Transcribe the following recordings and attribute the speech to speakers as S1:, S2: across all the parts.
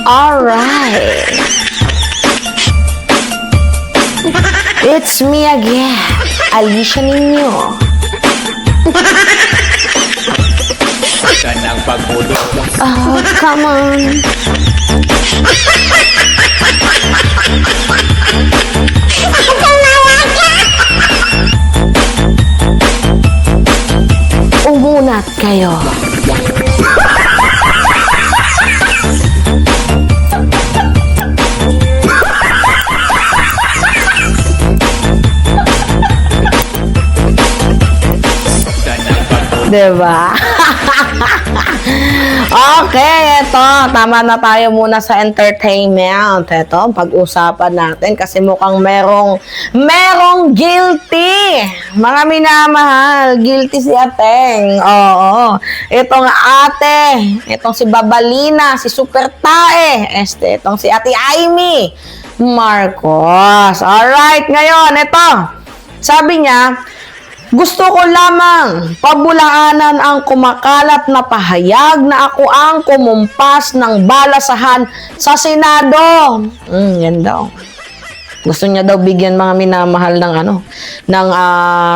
S1: Alright. It's me again, Alicia ninyo.
S2: Ganang pagbulo.
S1: Oh, come on. Umunat kayo. Diba? Okay, ito. Tama na tayo muna sa entertainment. Ito, pag-usapan natin kasi mukhang merong guilty. Mga minamahal, guilty si Ateng. Oo. Itong ate, itong si Babalina, si Super Tae, itong si Ate Amy Marcos. Alright, ngayon, ito. Sabi niya, gusto ko lamang pabulaanan ang kumakalat na pahayag na ako ang kumumpas ng balasahan sa Senado. Yan daw. Gusto niya daw bigyan mga minamahal ng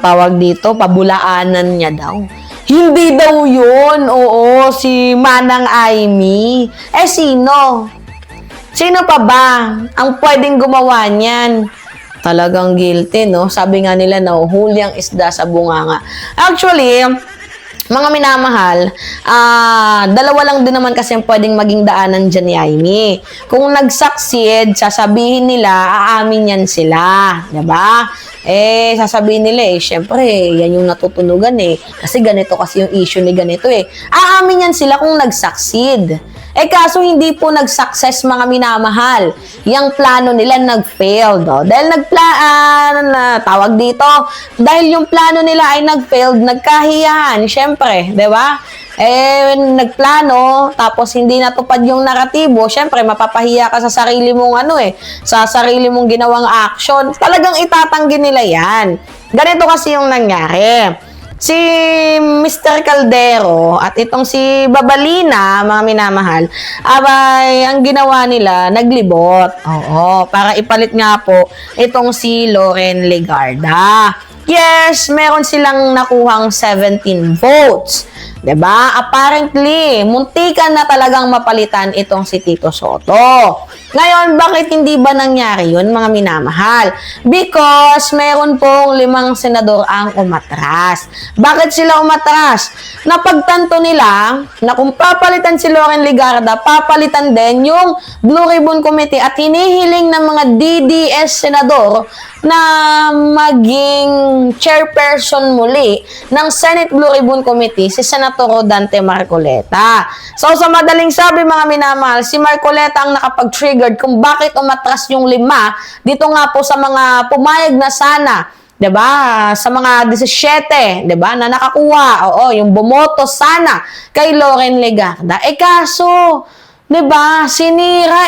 S1: tawag dito, pabulaanan niya daw. Hindi daw yun. Oo, si Manang Amy. Sino? Sino pa ba ang pwedeng gumawa niyan? Talagang guilty, no? Sabi nga nila, nahuhuli ang isda sa bunganga. Actually, mga minamahal, dalawa lang din naman kasi pwedeng maging daanan dyan ni Amy. Kung nag-succeed, sasabihin nila, aamin yan sila. Diba? Sasabihin nila syempre, yan yung natutunugan Kasi ganito kasi yung issue ni ganito Aamin yan sila kung nag-succeed. Kaso hindi po nag-success mga minamahal. Yung plano nila nag-failed. Dahil tawag dito, dahil yung plano nila ay nag-failed, nagkahiyahan, syempre, di ba? Nagplano, tapos hindi natupad yung naratibo, syempre, mapapahiya ka sa sarili mong sa sarili mong ginawang action. Talagang itatanggi nila yan. Ganito kasi yung nangyari. Si Mr. Caldero at itong si Babalina, mga minamahal, ang ginawa nila, naglibot. Oo, para ipalit nga po itong si Loren Legarda. Yes, meron silang nakuhang 17 votes. 'Di ba? Apparently, muntikan na talagang mapalitan itong si Tito Soto. Ngayon, bakit hindi ba nangyari yun, mga minamahal? Because meron pong 5 senador ang umatras. Bakit sila umatras? Napagtanto nila na kung papalitan si Loren Legarda, papalitan din yung Blue Ribbon Committee at hinihiling ng mga DDS senador na maging chairperson muli ng Senate Blue Ribbon Committee si Senator Rodante Marcoleta. So, sa madaling sabi, mga minamahal, si Marcoleta ang nakapag-triggered kung bakit umatras yung 5 dito nga po sa mga pumayag na sana, 'di ba? Sa mga 17, 'di ba? Na nakakuha. Oo, yung bumoto sana kay Loren Legarda. Kaso, 'di ba? Sinira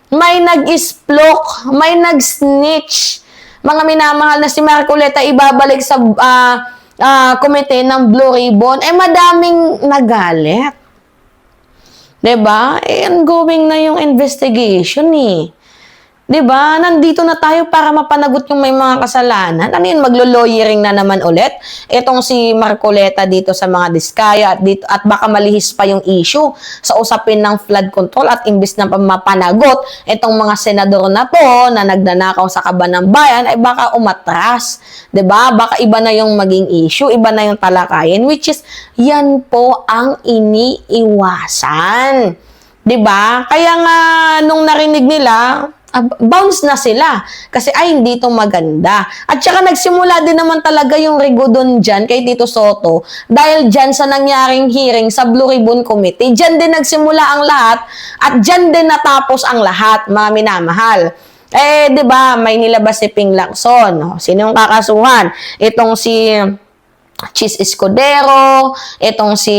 S1: May nag-isplok, may nag-snitch. Mga minamahal na si Marcoleta ibabalik sa komite ng Blue Ribbon. Madaming nagalit. 'Di ba? Ongoing na yung investigation 'Di ba? Nandito na tayo para mapanagot yung may mga kasalanan. Ano yun? Maglo-lawyering na naman ulit. Itong si Marcoleta dito sa mga diskaya at baka malihis pa yung issue sa usapin ng flood control at imbis na mapanagot itong mga senador na to na nagnanakaw sa kaban ng bayan ay baka umatras. 'Di ba? Baka iba na yung maging issue, iba na yung talakayin, which is yan po ang iniiwasan. 'Di ba? Kaya nga nung narinig nila, bounce na sila. Kasi hindi ito maganda. At saka nagsimula din naman talaga yung rigodon dyan kay Tito Soto dahil dyan sa nangyaring hearing sa Blue Ribbon Committee. Dyan din nagsimula ang lahat at dyan din natapos ang lahat, mga minamahal. 'Di ba, may nilabas si Ping Lacson. Sino yung kakasuhan? Itong si Chis Escudero, itong si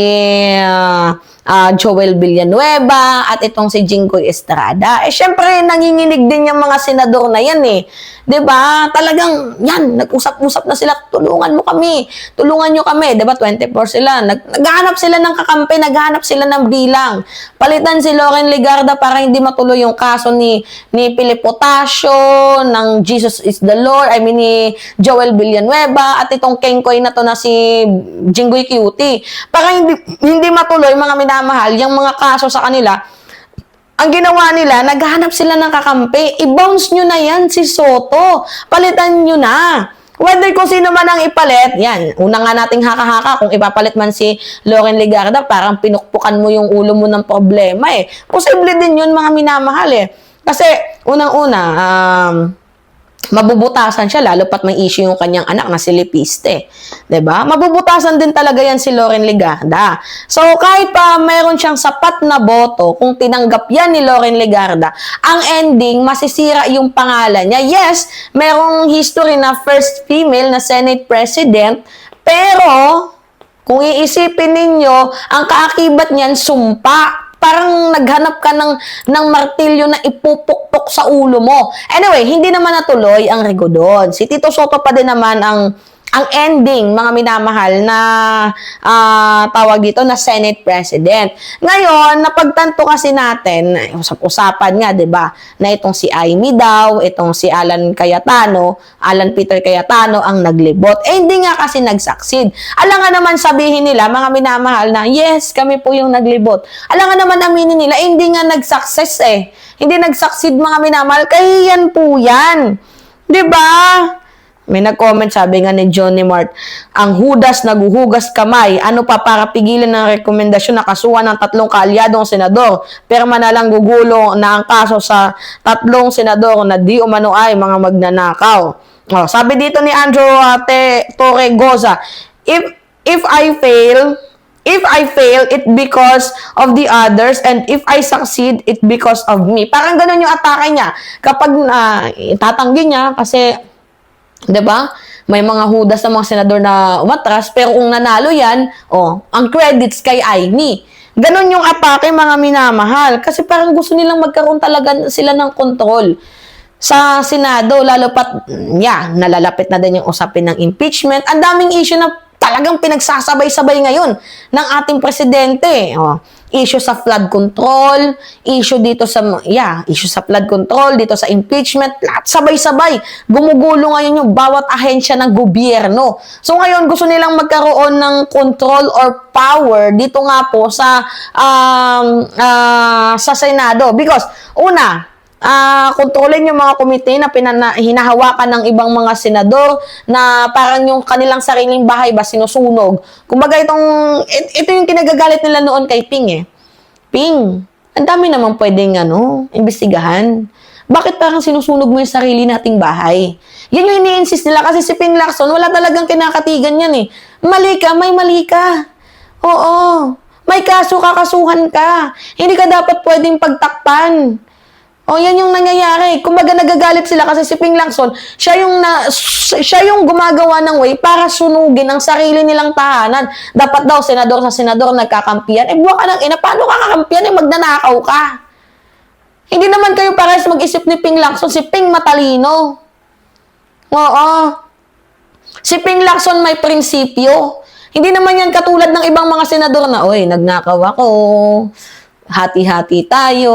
S1: Joel Villanueva at itong si Jinggoy Estrada. Syempre, nanginginig din yung mga senador na yan eh. 'Di ba? Talagang yan, nag-usap-usap na sila, tulungan mo kami, tulungan nyo kami, 'di ba? 24 sila. Naghahanap sila ng kakampi, naghahanap sila ng bilang. Palitan si Loren Legarda para hindi matuloy yung kaso ni Philip Potasio, ng Jesus is the Lord, I mean ni Joel Villanueva at itong Kengkoy na to na si Jinggoy Cutie. Para hindi matuloy mga minamahal yung mga kaso sa kanila. Ang ginawa nila, naghahanap sila ng kakampi. I-bounce nyo na yan si Soto. Palitan nyo na. Whether kung sino man ang ipalit, yan, una nga nating haka-haka kung ipapalit man si Loren Legarda, parang pinukpukan mo yung ulo mo ng problema eh. Posible din yun mga minamahal eh. Kasi unang-una, mabubutasan siya lalo pat may issue yung kanyang anak na si Lipiste. 'Di ba? Mabubutasan din talaga yan si Loren Legarda. So kahit pa mayroon siyang sapat na boto, kung tinanggap yan ni Loren Legarda, ang ending masisira yung pangalan niya. Yes, mayroong history na first female na Senate President, pero kung iisipin ninyo, ang kaakibat niyan sumpa. Parang naghanap ka ng martilyo na ipupukpok sa ulo mo. Anyway, hindi naman natuloy ang rego doon. Si Tito Soto pa din naman ang ending, mga minamahal, na tawag dito na Senate President. Ngayon, napagtanto kasi natin, usap-usapan nga, 'di ba, na itong si Amy daw, itong si Alan Peter Cayetano ang naglibot. Hindi nga kasi nag-succeed. Alangan naman sabihin nila, mga minamahal, na yes, kami po yung naglibot. Alangan naman aminin nila, hindi nga nag-success eh. Hindi nag-succeed, mga minamahal, kaya yan po yan. 'Di ba? May nag-comment, sabi nga ni Johnny Mart, ang hudas naguhugas kamay, ano pa para pigilan ng rekomendasyon na kasuhan ng 3 kaalyadong senador, pero manalang gugulo na ang kaso sa 3 senador na di umano ay mga magnanakaw. Sabi dito ni Andrew Torregoza, if I fail, it because of the others, and if I succeed, it because of me. Parang ganun yung atake niya. Kapag itatanggi niya, kasi 'di ba? May mga hudas ng mga senador na umatras, pero kung nanalo yan, ang credits kay Amy. Ganon yung atake, mga minamahal. Kasi parang gusto nilang magkaroon talaga sila ng kontrol sa Senado, lalo pat, nalalapit na din yung usapin ng impeachment. Ang daming issue na talagang pinagsasabay-sabay ngayon ng ating presidente. Issue sa flood control, issue sa flood control, dito sa impeachment, lahat sabay-sabay. Gumugulo ngayon yung bawat ahensya ng gobyerno. So ngayon, gusto nilang magkaroon ng control or power dito nga po sa Senado. Because, una, kontrolin yung mga komite na hinahawakan ng ibang mga senador na parang yung kanilang sariling bahay ba sinusunog. Kumbaga ito yung kinagagalit nila noon kay Ping eh. Ping, ang dami naman pwedeng imbestigahan. Bakit parang sinusunog mo yung sarili nating bahay? Yan yung ini-insist nila kasi si Ping Lacson wala talagang kinakatigan yan eh. Mali ka, may mali ka. Oo. May kaso, kakasuhan ka. Hindi ka dapat pwedeng pagtakpan. Yan yung nangyayari. Kumbaga nagagalit sila kasi si Ping Lacson, siya yung gumagawa ng way para sunugin ang sarili nilang tahanan. Dapat daw senador sa senador nagkakampiyan. Buwa ka ng ina, paano kakakampiyan? Magnanakaw ka. Hindi naman kayo parehas mag-isip ni Ping Lacson. Si Ping matalino. Oo. Si Ping Lacson may prinsipyo. Hindi naman yan katulad ng ibang mga senador na, nagnakaw ako, hati-hati tayo.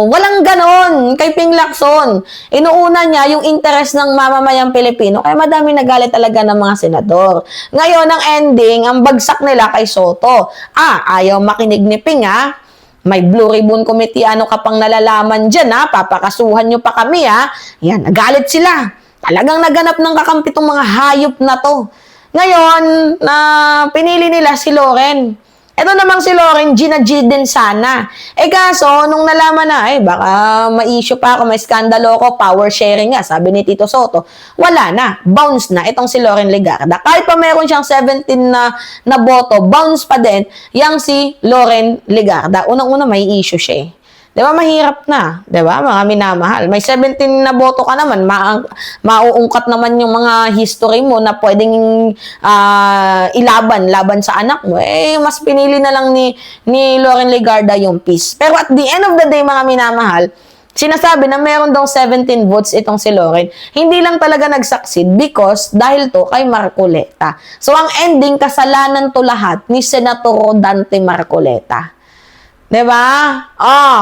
S1: Walang ganon kay Ping Lacson. Inuuna niya yung interest ng mamamayang Pilipino. Kaya madami nagalit talaga ng mga senador. Ngayon, ang ending, ang bagsak nila kay Soto. Ayaw makinig ni Ping May Blue Ribbon Committee, ano ka pang nalalaman dyan papakasuhan nyo pa kami Yan, nagalit sila. Talagang naganap ng kakampi tong mga hayop na to. Ngayon, pinili nila si Loren. Ito namang si Loren, G din sana. Kaso, nung nalaman na, baka ma-issue pa ako, may skandalo ko, power sharing nga, sabi ni Tito Soto, wala na, bounce na itong si Loren Legarda. Kahit pa meron siyang 17 na boto, bounce pa din yang si Loren Legarda. Unang-una, may issue siya Di ba, mahirap na. Di ba, mga minamahal. May 17 na boto ka naman, mauungkat naman yung mga history mo na pwedeng laban sa anak mo. Eh, mas pinili na lang ni Loren Legarda yung peace. Pero at the end of the day, mga minamahal, sinasabi na meron daw 17 votes itong si Loren. Hindi lang talaga nag-succeed because dahil to kay Marcoleta. So, ang ending, kasalanan to lahat ni Senator Rodante Marcoleta. Diba?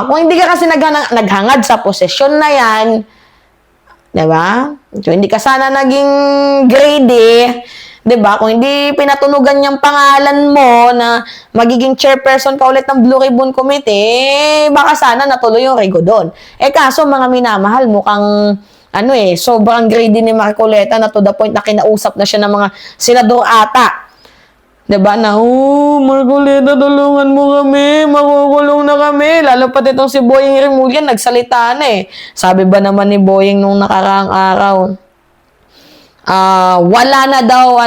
S1: Kung hindi ka kasi naghangad sa posisyon na yan, diba? So, hindi ka sana naging greedy, diba? Kung hindi pinatunugan yung pangalan mo na magiging chairperson ka ulit ng Blue Ribbon Committee, baka sana natuloy yung rego doon. Kaso mga minamahal, mukhang sobrang greedy ni Marcoleta na to the point na kinausap na siya ng mga senador ata. Diba na, Marcoleta, tulungan mo kami, makukulong na kami. Lalo pa itong si Boying Remulla, nagsalita na eh. Sabi ba naman ni Boying nung nakaraang araw, wala na daw,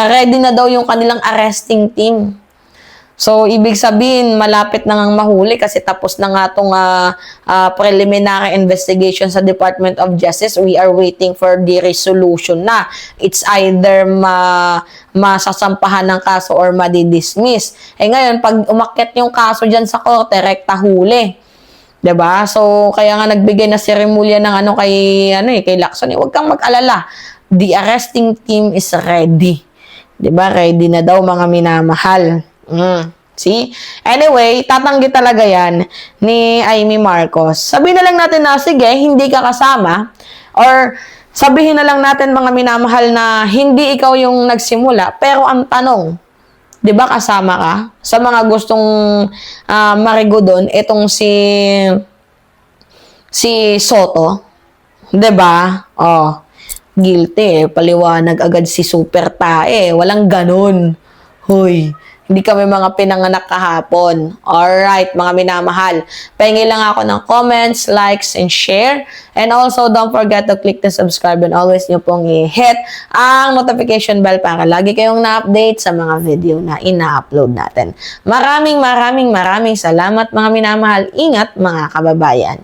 S1: ready na daw yung kanilang arresting team. So, ibig sabihin, malapit na ngang mahuli kasi tapos na nga itong preliminary investigation sa Department of Justice. We are waiting for the resolution na. It's either masasampahan ng kaso or madidismiss. Ngayon, pag umakyat yung kaso dyan sa korte, rekta huli. Diba? So, kaya nga nagbigay na si Remulla ng kay Lacson. Huwag kang mag-alala. The arresting team is ready. Diba? Ready na daw, mga minamahal. See? Anyway, tatanggi talaga yan ni Amy Marcos. Sabihin na lang natin na, sige, hindi ka kasama. Or, sabihin na lang natin, mga minamahal, na hindi ikaw yung nagsimula. Pero ang tanong, di ba kasama ka? Sa mga gustong marigo doon, itong si Soto. Di ba? Guilty. Paliwanag agad si Super Tae. Walang ganun. Hoy, hindi kami mga pinanganak kahapon. Alright, mga minamahal. Pahingi lang ako ng comments, likes, and share. And also, don't forget to click the subscribe and always nyo pong i-hit ang notification bell para lagi kayong na-update sa mga video na ina-upload natin. Maraming salamat, mga minamahal. Ingat, mga kababayan.